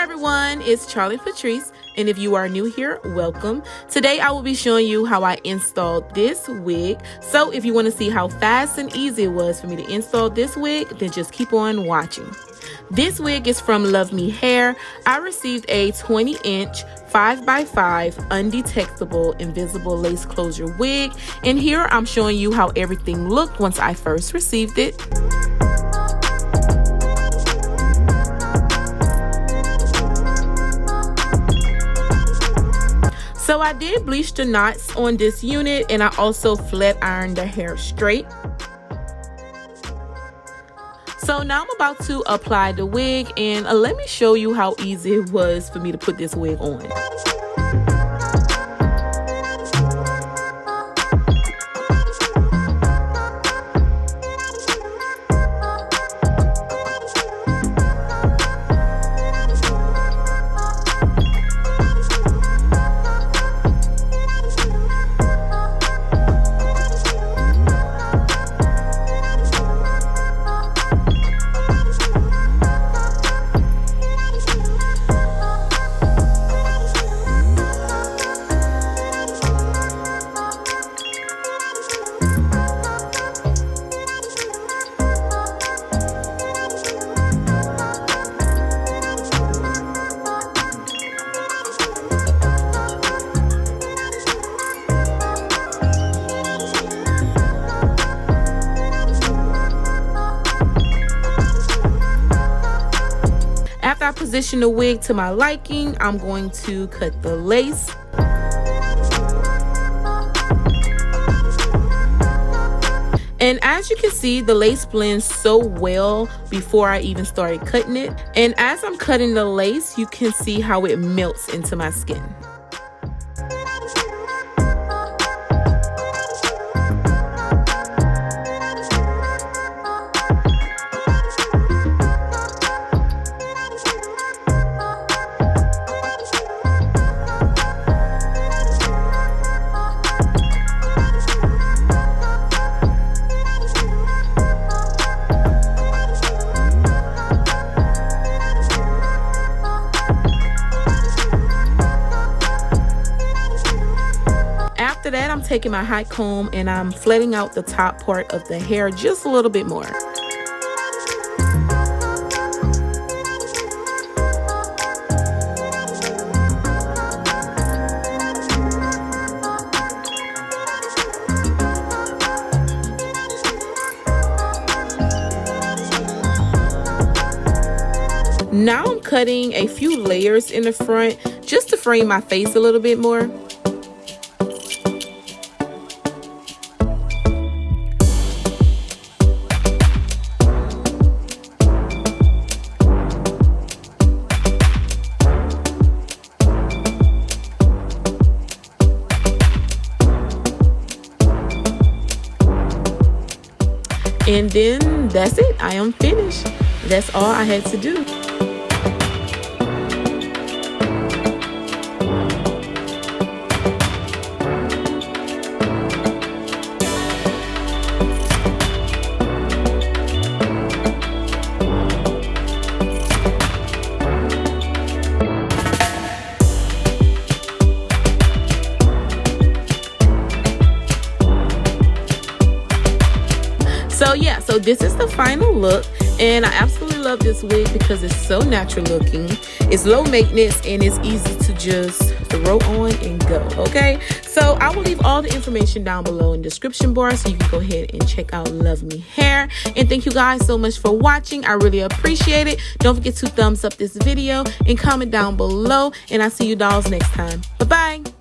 everyone, it's Patrice, and if you are new here, welcome. Today I will be showing you how I installed this wig. So if you want to see how fast and easy it was for me to install this wig, then just keep on watching. This wig is from Luvme Hair. I received a 20-inch 5x5 undetectable invisible lace closure wig, and here I'm showing you how everything looked once I first received it. So I did bleach the knots on this unit, and I also flat ironed the hair straight. So now I'm about to apply the wig, and let me show you how easy it was for me to put this wig on. After I position the wig to my liking, I'm going to cut the lace. And as you can see, the lace blends so well before I even started cutting it. And as I'm cutting the lace, you can see how it melts into my skin. After that, I'm taking my hot comb and I'm flattening out the top part of the hair just a little bit more. Now I'm cutting a few layers in the front just to frame my face a little bit more. And then that's it. I am finished. That's all I had to do. So yeah, so this is the final look, and I absolutely love this wig because it's so natural looking, it's low maintenance, and it's easy to just throw on and go. Okay, so I will leave all the information down below in the description bar so you can go ahead and check out Luvme Hair. And thank you guys so much for watching. I really appreciate it. Don't forget to thumbs up this video and comment down below, and I'll see you dolls next time. Bye bye.